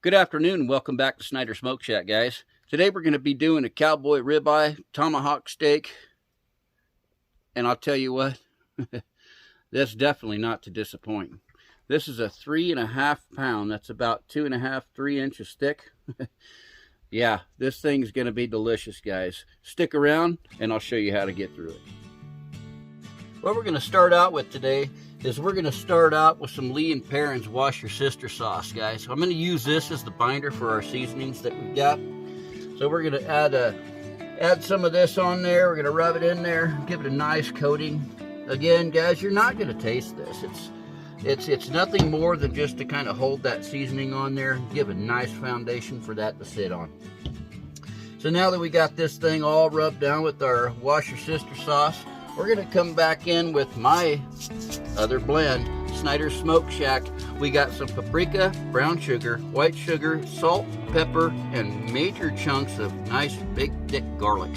Good afternoon and welcome back to Snyder Smoke Shack, guys. Today we're going to be doing a cowboy ribeye tomahawk steak. And I'll tell you what, that's definitely not to disappoint. This is a 3.5 pound, that's about 2.5, 3 inches thick. Yeah, this thing's going to be delicious, guys. Stick around and I'll show you how to get through it. What we're going to start out with today is we're going to start out with some Lee & Perrins Wash Your Sister sauce, guys. So I'm going to use this as the binder for our seasonings that we've got. So we're going to add some of this on there. We're going to rub it in there, give it a nice coating. Again, guys, you're not going to taste this. It's nothing more than just to kind of hold that seasoning on there, give a nice foundation for that to sit on. So now that we got this thing all rubbed down with our Wash Your Sister sauce, we're going to come back in with my other blend, Snyder Smoke Shack. We got some paprika, brown sugar, white sugar, salt, pepper, and major chunks of nice big thick garlic.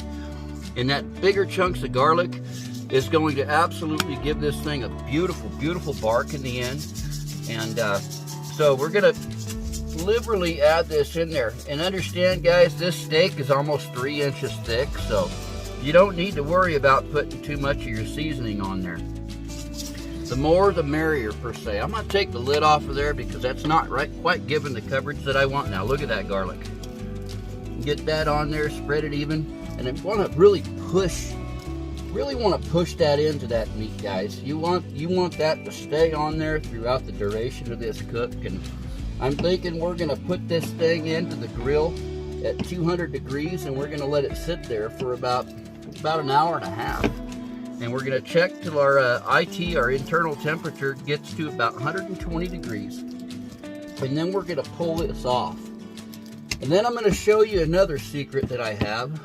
And that bigger chunks of garlic is going to absolutely give this thing a beautiful, beautiful bark in the end. And so we're going to liberally add this in there. And understand, guys, this steak is almost 3 inches thick, so you don't need to worry about putting too much of your seasoning on there. The more the merrier, per se. I'm going to take the lid off of there because that's not quite giving the coverage that I want. Now look at that garlic. Get that on there, spread it even, and I want to really want to push that into that meat, guys. You want that to stay on there throughout the duration of this cook. And I'm thinking we're going to put this thing into the grill at 200 degrees, and we're going to let it sit there for about an hour and a half. And we're going to check till our our internal temperature, gets to about 120 degrees. And then we're going to pull this off. And then I'm going to show you another secret that I have.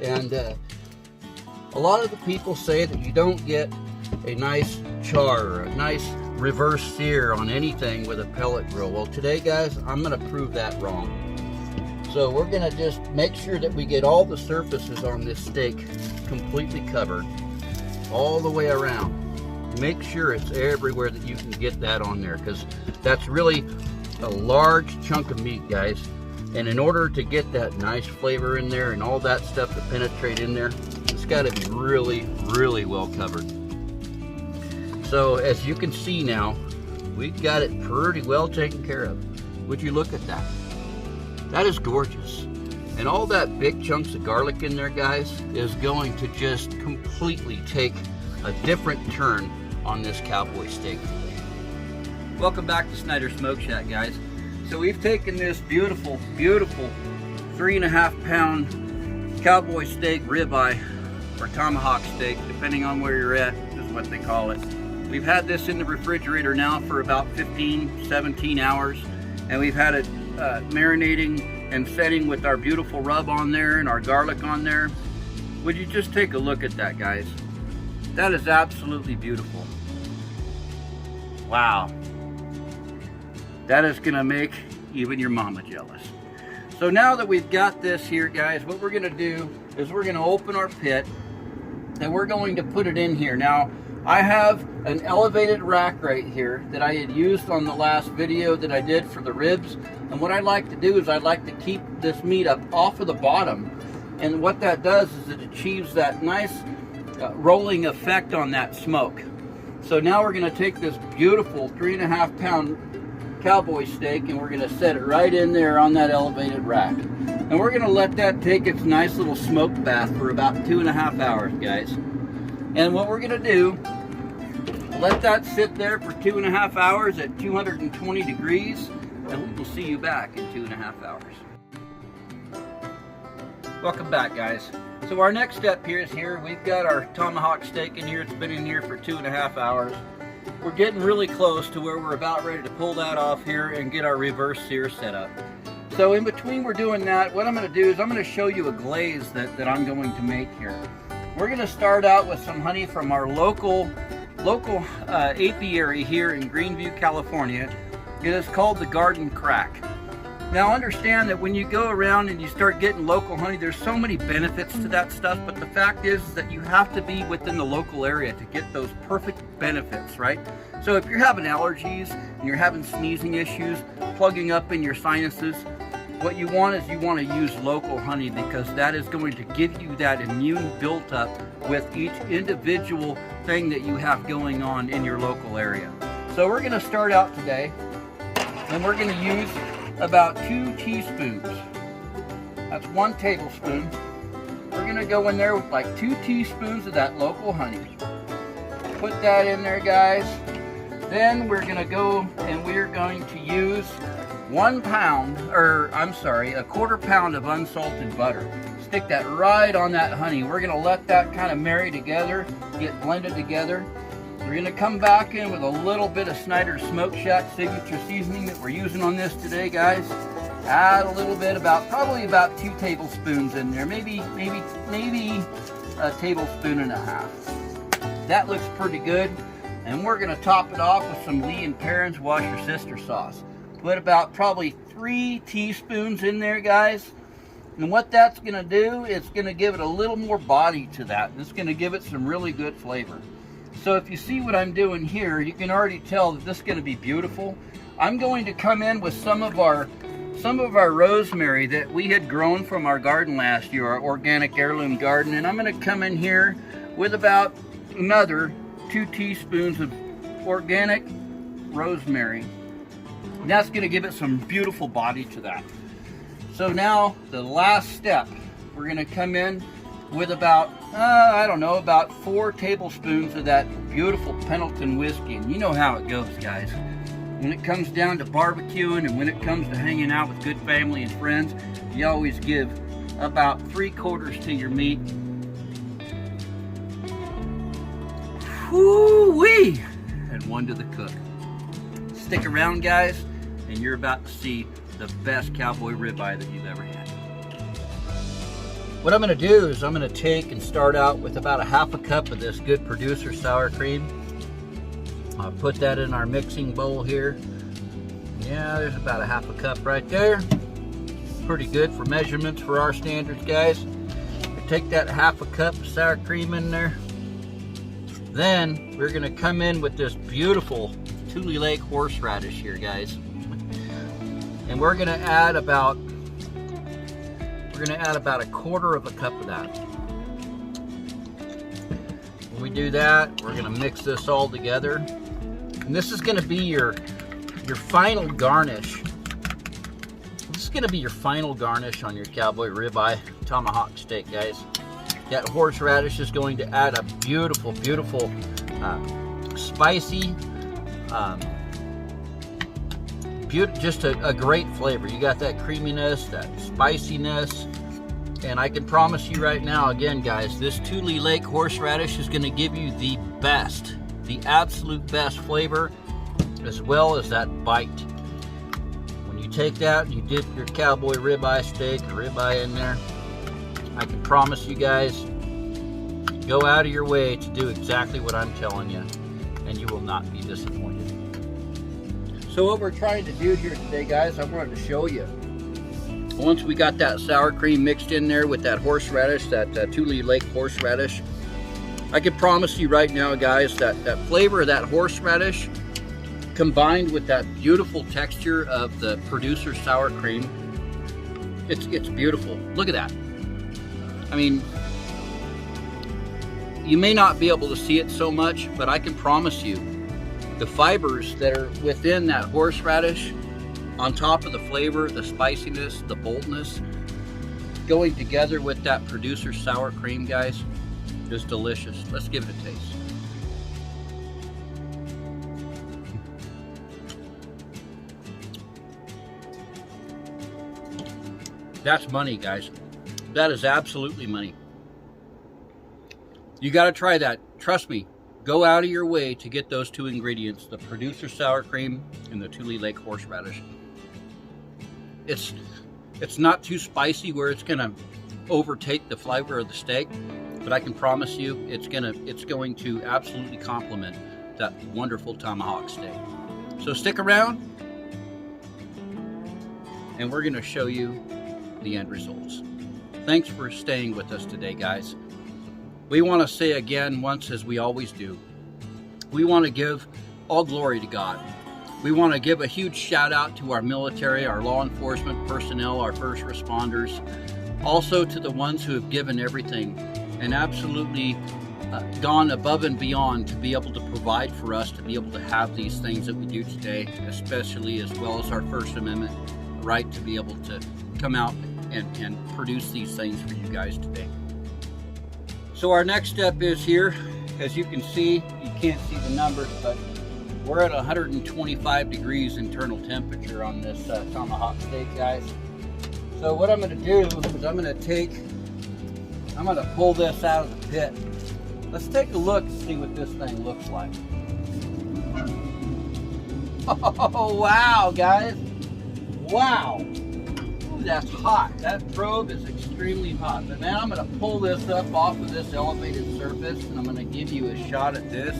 And a lot of the people say that you don't get a nice char or a nice reverse sear on anything with a pellet grill. Well, today, guys, I'm going to prove that wrong. So we're going to just make sure that we get all the surfaces on this steak completely covered all the way around. Make sure it's everywhere that you can get that on there, because that's really a large chunk of meat, guys. And in order to get that nice flavor in there and all that stuff to penetrate in there, it's got to be really, really well covered. So as you can see now, we've got it pretty well taken care of. Would you look at that? That is gorgeous. And all that big chunks of garlic in there, guys, is going to just completely take a different turn on this cowboy steak today. Welcome back to Snyder Smoke Shack, guys. So we've taken this beautiful, beautiful 3.5 pound cowboy steak ribeye, or tomahawk steak, depending on where you're at, is what they call it. We've had this in the refrigerator now for about 15, 17 hours, and we've had it marinating and setting with our beautiful rub on there and our garlic on there. Would you just take a look at that, guys? That is absolutely beautiful. Wow. That is gonna make even your mama jealous. So now that we've got this here, guys, what we're gonna do is we're gonna open our pit and we're going to put it in here. Now, I have an elevated rack right here that I had used on the last video that I did for the ribs. And what I like to do is I like to keep this meat up off of the bottom. And what that does is it achieves that nice rolling effect on that smoke. So now we're going to take this beautiful 3.5 pound cowboy steak and we're going to set it right in there on that elevated rack. And we're going to let that take its nice little smoke bath for about 2.5 hours, guys. And what we're going to do, let that sit there for 2.5 hours at 220 degrees, and we will see you back in 2.5 hours. Welcome back, guys. So our next step here is we've got our tomahawk steak in here. It's been in here for 2.5 hours. We're getting really close to where we're about ready to pull that off here and get our reverse sear set up. So in between we're doing that, what I'm going to do is I'm going to show you a glaze that I'm going to make here. We're going to start out with some honey from our local apiary here in Greenview, California. It is called the Garden Crack. Now understand that when you go around and you start getting local honey, there's so many benefits to that stuff, but the fact is that you have to be within the local area to get those perfect benefits, right? So if you're having allergies and you're having sneezing issues, plugging up in your sinuses, what you want is you want to use local honey, because that is going to give you that immune built up with each individual thing that you have going on in your local area. So we're going to start out today, and we're going to use about 2 teaspoons. That's 1 tablespoon. We're going to go in there with like 2 teaspoons of that local honey. Put that in there, guys. Then we're going to go and we're going to use 1 pound, or I'm sorry, a 1/4 pound of unsalted butter. Stick that right on that honey. We're going to let that kind of marry together, get blended together. We're going to come back in with a little bit of Snyder Smoke Shack signature seasoning that we're using on this today, guys. Add a little bit, probably about 2 tablespoons in there, maybe a tablespoon and a half. That looks pretty good. And we're going to top it off with some Lee and Perrins Wash Your Sister sauce. Put about probably 3 teaspoons in there, guys. And what that's going to do is going to give it a little more body to that. It's going to give it some really good flavor. So if you see what I'm doing here, you can already tell that this is going to be beautiful. I'm going to come in with some of our rosemary that we had grown from our garden last year, our organic heirloom garden, and I'm going to come in here with about another 2 teaspoons of organic rosemary. And that's going to give it some beautiful body to that. So now the last step, we're going to come in with about, I don't know, about 4 tablespoons of that beautiful Pendleton whiskey. And you know how it goes, guys. When it comes down to barbecuing and when it comes to hanging out with good family and friends, you always give about 3/4 to your meat. Woo-wee! And 1 to the cook. Stick around, guys, and you're about to see the best cowboy ribeye that you've ever had. What I'm going to do is I'm going to take and start out with about a 1/2 cup of this good producer sour cream. I'll put that in our mixing bowl here. Yeah, there's about a 1/2 cup right there. Pretty good for measurements for our standards, guys. Take that 1/2 cup of sour cream in there. Then we're going to come in with this beautiful Tule Lake horseradish here, guys. And we're going to add about a 1/4 cup of that. When we do that, we're going to mix this all together. And this is going to be your final garnish. This is going to be your final garnish on your cowboy ribeye tomahawk steak, guys. That horseradish is going to add a beautiful, beautiful, spicy, just a great flavor. You got that creaminess, that spiciness, and I can promise you right now, again, guys, this Tule Lake horseradish is going to give you the best, the absolute best flavor, as well as that bite. When you take that and you dip your cowboy ribeye steak or ribeye in there, I can promise you guys, go out of your way to do exactly what I'm telling you, and you will not be disappointed. So what we're trying to do here today, guys, I wanted to show you. Once we got that sour cream mixed in there with that horseradish, that Tule Lake horseradish, I can promise you right now, guys, that flavor of that horseradish combined with that beautiful texture of the producer sour cream, it's beautiful. Look at that. I mean, you may not be able to see it so much, but I can promise you the fibers that are within that horseradish, on top of the flavor, the spiciness, the boldness, going together with that producer sour cream, guys, is delicious. Let's give it a taste. That's money, guys. That is absolutely money. You got to try that. Trust me. Go out of your way to get those 2 ingredients, the producer sour cream and the Tule Lake horseradish. It's not too spicy where it's going to overtake the flavor of the steak, but I can promise you it's going to absolutely complement that wonderful tomahawk steak. So stick around and we're going to show you the end results. Thanks for staying with us today, guys. We want to say again, once as we always do, we want to give all glory to God. We want to give a huge shout out to our military, our law enforcement personnel, our first responders, also to the ones who have given everything and absolutely gone above and beyond to be able to provide for us, to be able to have these things that we do today, especially as well as our First Amendment right to be able to come out and produce these things for you guys today. So our next step is here. As you can see, you can't see the numbers, but we're at 125 degrees internal temperature on this tomahawk steak, guys. So what I'm going to do is I'm going to pull this out of the pit. Let's take a look and see what this thing looks like. Oh, wow, guys. Wow. Ooh, that's hot. That probe is extremely hot. But man, I'm going to pull this up off of this elevated surface and I'm going to give you a shot at this.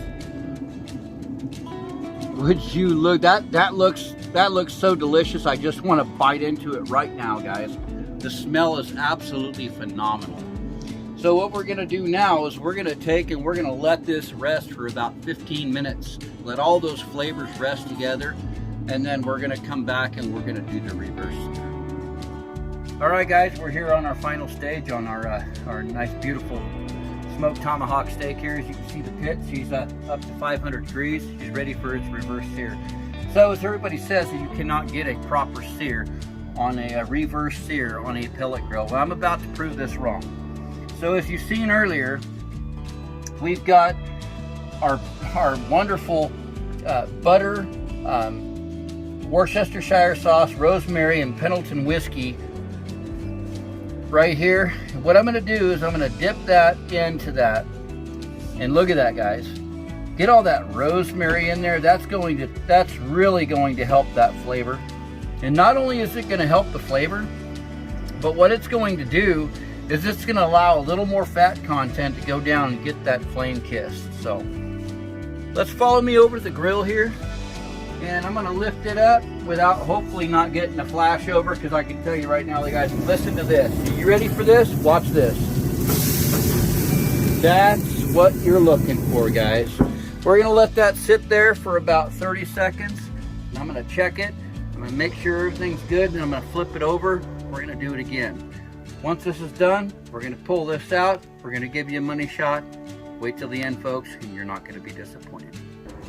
Would you look, that looks so delicious. I just want to bite into it right now, guys. The smell is absolutely phenomenal. So what we're going to do now is we're going to take and we're going to let this rest for about 15 minutes. Let all those flavors rest together, and then we're going to come back and we're going to do the reverse. All right, guys, we're here on our final stage on our nice, beautiful smoked tomahawk steak here. As you can see the pit, she's up to 500 degrees. She's ready for its reverse sear. So as everybody says that you cannot get a proper sear on a reverse sear on a pellet grill. Well, I'm about to prove this wrong. So as you've seen earlier, we've got our wonderful butter, Worcestershire sauce, rosemary, and Pendleton whiskey right here. What I'm going to do is I'm going to dip that into that, and look at that, guys. Get all that rosemary in there. That's really going to help that flavor. And not only is it going to help the flavor, but what it's going to do is it's going to allow a little more fat content to go down and get that flame kissed. So let's follow me over to the grill here, and I'm going to lift it up without hopefully not getting a flash over, because I can tell you right now, guys, listen to this. Are you ready for this? Watch this. That's what you're looking for, guys. We're going to let that sit there for about 30 seconds. And I'm going to check it. I'm going to make sure everything's good, and I'm going to flip it over. We're going to do it again. Once this is done, we're going to pull this out. We're going to give you a money shot. Wait till the end, folks, and you're not going to be disappointed.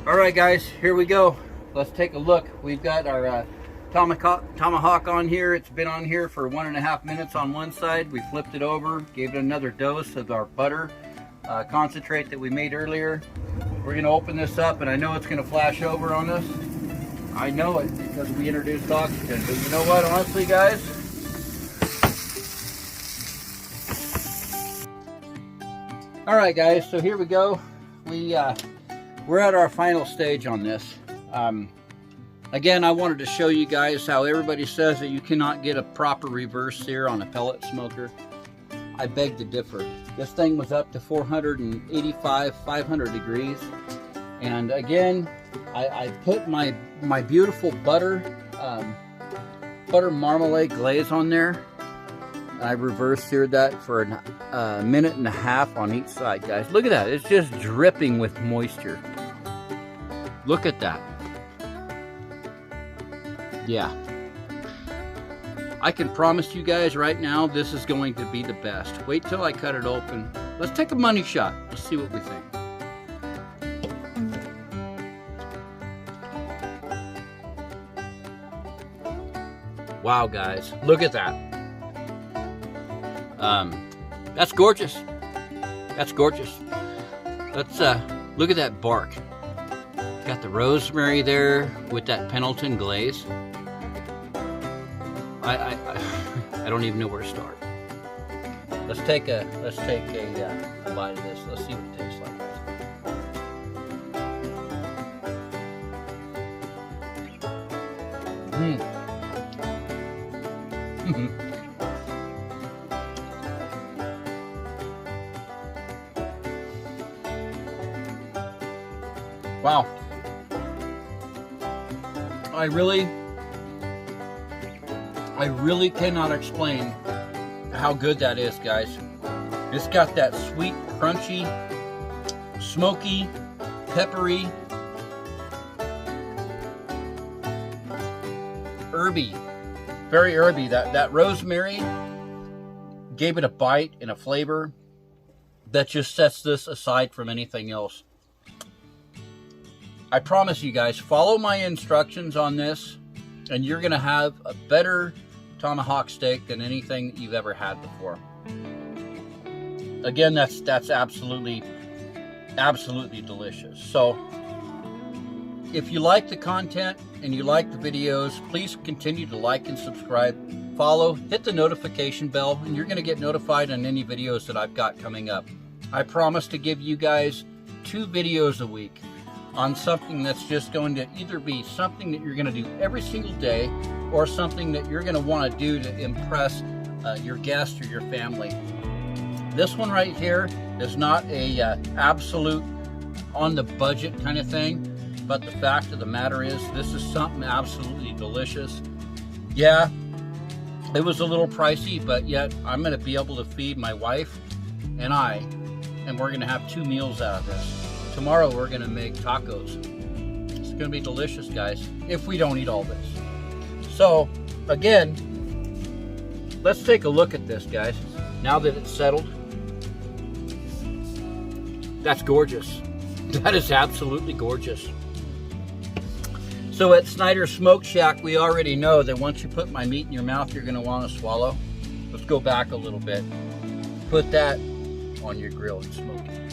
All right, guys, here we go. Let's take a look. We've got our tomahawk on here. It's been on here for 1.5 minutes on one side. We flipped it over, gave it another dose of our butter concentrate that we made earlier. We're going to open this up, and I know it's going to flash over on us. I know it because we introduced oxygen. But you know what, honestly, guys? All right, guys, so here we go. We're at our final stage on this. Again, I wanted to show you guys how everybody says that you cannot get a proper reverse sear on a pellet smoker. I beg to differ. This thing was up to 485, 500 degrees. And again, I put my beautiful butter marmalade glaze on there. I reverse seared that for a minute and a half on each side, guys. Look at that. It's just dripping with moisture. Look at that. Yeah. I can promise you guys right now, this is going to be the best. Wait till I cut it open. Let's take a money shot. Let's see what we think. Wow, guys. Look at that. That's gorgeous. That's gorgeous. Let's look at that bark. Got the rosemary there with that Pendleton glaze. I don't even know where to start. Let's take a bite of this. Let's see what it tastes like. Wow. I really cannot explain how good that is, guys. It's got that sweet, crunchy, smoky, peppery, herby, very herby. That rosemary gave it a bite and a flavor that just sets this aside from anything else. I promise you guys, follow my instructions on this and you're gonna have a better tomahawk steak than anything that you've ever had before. Again, that's absolutely delicious. So if you like the content and you like the videos, please continue to like and subscribe, follow, hit the notification bell, and you're going to get notified on any videos that I've got coming up. I promise to give you guys 2 videos a week on something that's just going to either be something that you're going to do every single day or something that you're going to want to do to impress your guest or your family. This one right here is not a absolute on the budget kind of thing, but the fact of the matter is this is something absolutely delicious. Yeah, it was a little pricey, but yet I'm going to be able to feed my wife and we're going to have 2 meals out of this. Tomorrow we're going to make tacos. It's going to be delicious, guys, if we don't eat all this. So again, let's take a look at this, guys. Now that it's settled, that's gorgeous. That is absolutely gorgeous. So at Snyder Smoke Shack, we already know that once you put my meat in your mouth, you're going to want to swallow. Let's go back a little bit. Put that on your grill and smoke it.